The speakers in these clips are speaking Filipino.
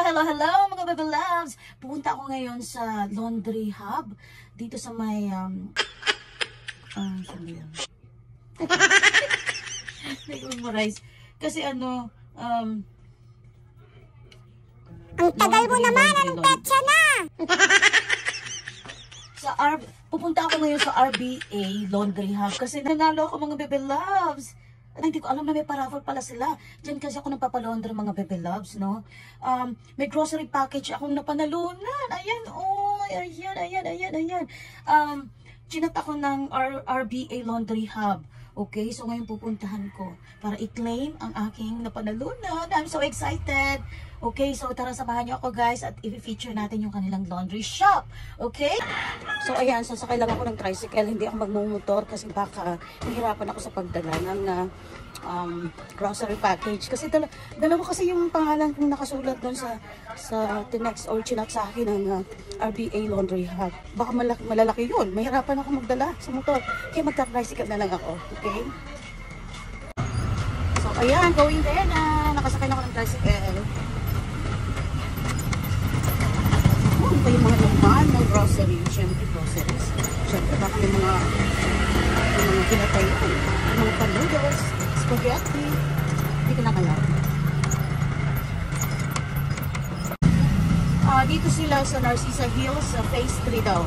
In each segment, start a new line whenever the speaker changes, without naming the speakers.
Hello mga baby loves! Pupunta ako ngayon sa laundry hub dito sa may memorize. Kasi ano
ang tagal mo naman, anong petsa na?
Pupunta ako ngayon sa RBA laundry hub kasi nanalo ako mga baby loves. Hindi ko alam na may paraffle pala sila. Diyan kasi ako nagpapalaundry mga baby loves, no? May grocery package akong napanalunan. Ayan, oh, ayan. Chinat ako ng RBA Laundry Hub. Okay, so ngayon pupuntahan ko para i-claim ang aking napanalunan. I'm so excited. Okay, so tara samahan niyo ako guys at i-feature natin yung kanilang laundry shop. Okay? So ayan, sasakay lang ako ng tricycle. Hindi ako magmumotor kasi baka hihirapan ako sa pagdala ng grocery package. Kasi dalawa kasi yung pangalan kong nakasulat doon sa tinext or chinat sa akin ng RBA Laundry Hub. Baka malalaki yun. Mahirapan ako magdala sa motor. Kaya magta-tricycle na lang ako. Okay? So ayan, going there na. Nakasakay na ako ng tricycle. Ano pa yung mga laman ng grocery? Siyempre groceries. Siyempre baka yung mga pinatayan. Yung mga pan-noodles, spaghetti. Hindi ko na kaya. Dito sila sa Narcisa Hills, sa phase 3 daw.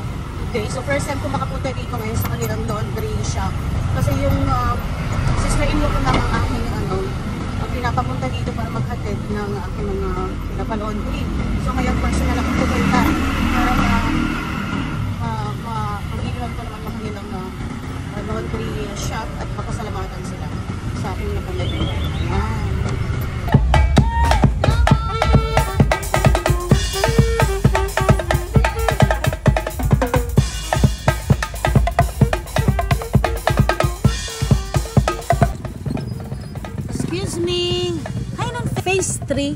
Okay, so first time ko makapunta dito ngayon sa kanilang laundry shop. Kasi yung sister-in-law ko na ang aking pinapapunta dito para maghatid ng aking mga pinapalaundry. So ngayon personal ako pupunta para mag-iwan ko naman ng kanilang laundry shop at makasalamatan sila sa aking napalaundry. Ayan. Excuse me. Hi, non phase 3.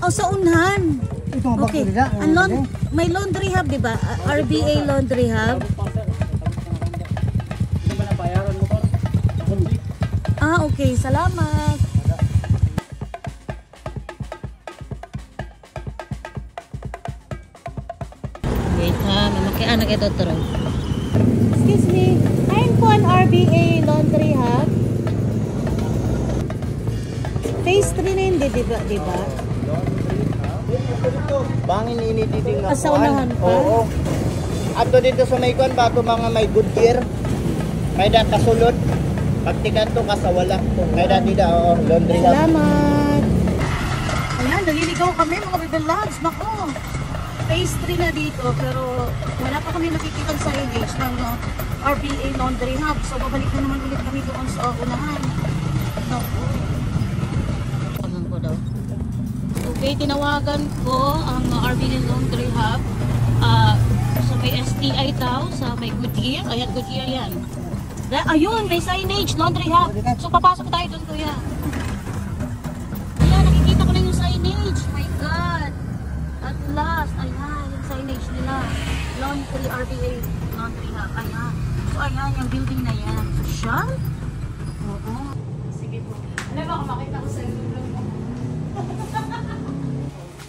Oh, sa unhan. Okay. May laundry hub, di ba? RBA Laundry Hub. Okay. Salamat. Wait ha. Mamakian na kayo ito. Excuse me. Ayun po ang RBA Laundry Hub. Phase 3 na yun, diba?
Bangin ini diding nga
unahan pa?
Oo. Ato dito sa may kuan ba ito mga may good year. May da kasulod. Pagtikan to kasawala. May da dida laundry hub.
Salamat. Ayan, naliligaw kami mga baby loves. Nako. Phase 3 na dito pero wala pa kami nakikita sa signage ng RBA Laundry Hub. So babalik na naman ulit kami doon sa unahan. Nako. Okay, tinawagan ko ang RBA Laundry Hub sa may STI daw, sa may Goodyear. Ayan, Goodyear yan. Ayun, may signage, Laundry Hub. So, papasok tayo doon, kuya. Ayan, nakikita ko na yung signage. My God. At last, ayan, yung signage nila. RBA Laundry Hub. Ayan. So, ayan, yung building na yan. So, siya? Oo. Sige po. Alam mo, kung makita ko sa video mo.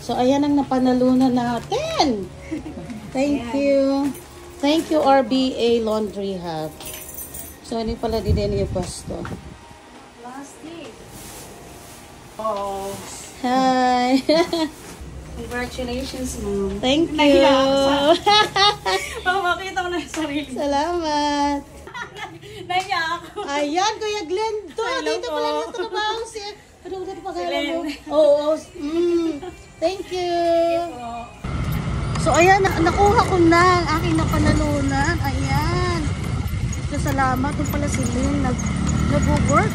So, ayan ang napanalunan natin. Thank you. Thank you, RBA Laundry Hub. So, ano pala din yung pasto. Plastic. Oh. Hi.
Congratulations, Mom.
Thank you.
Makita ko na yung sarili.
Salamat.
Naiya ako.
Ayan, Kuya Glenn. Dito pala yung trabaho si... Ano pa pangalan mo? Oo. Thank you. So, ayan, nakuha ko na ang aking napanalunan. Ayan. So, salamat. Doon pala si Lynn nag-work.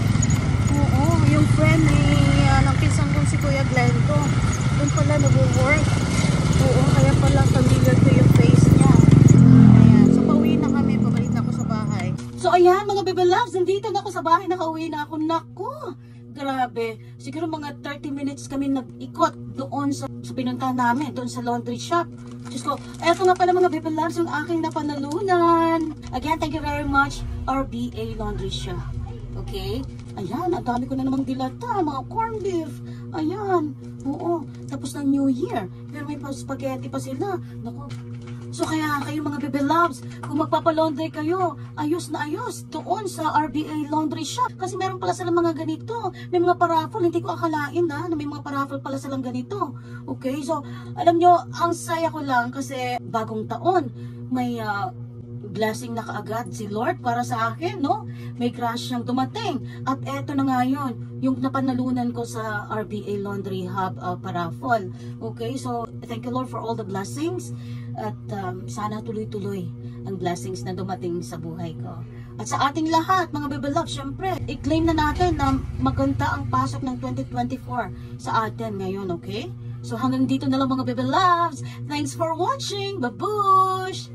Oo, yung friend ng pisang doon si Kuya Glento. Doon pala nag-work. Oo, kaya pala familiar ko yung face niya. Ayan. So, pauwi na kami. Pabalik na ako sa bahay. So, ayan, mga baby loves. Nandito na ako sa bahay. Nakauwi na ako. Naku! Grabe. Siguro mga 30 minutes kami nag-ikot doon sa pinuntahan namin, doon sa laundry shop. Diyos ko, eto nga pala mga baby loves yung aking napanalunan. Again, thank you very much, RBA Laundry Shop. Okay? Ayan, ang dami ko na namang dilata, mga corned beef. Ayan. Oo. Tapos ng New Year. Pero may spaghetti pa sila. Naku. So kaya kayo mga Bebe Loves, kung magpapalaundry kayo, ayos na ayos doon sa RBA Laundry Shop. Kasi meron pala silang mga ganito. May mga paraffle, hindi ko akalain na may mga paraffle pala silang ganito. Okay, so alam nyo, ang saya ko lang kasi bagong taon, may blessing na kaagad si Lord para sa akin, no? May crush siyang dumating. At eto na nga yun, yung napanalunan ko sa RBA Laundry Hub paraffle. Okay, so thank you Lord for all the blessings. At sana tuloy-tuloy ang blessings na dumating sa buhay ko. At sa ating lahat, mga Bebe Love, syempre, i-claim na natin na maganda ang pasok ng 2024 sa atin ngayon, okay? So hanggang dito na lang mga Bebe Loves. Thanks for watching. Babush!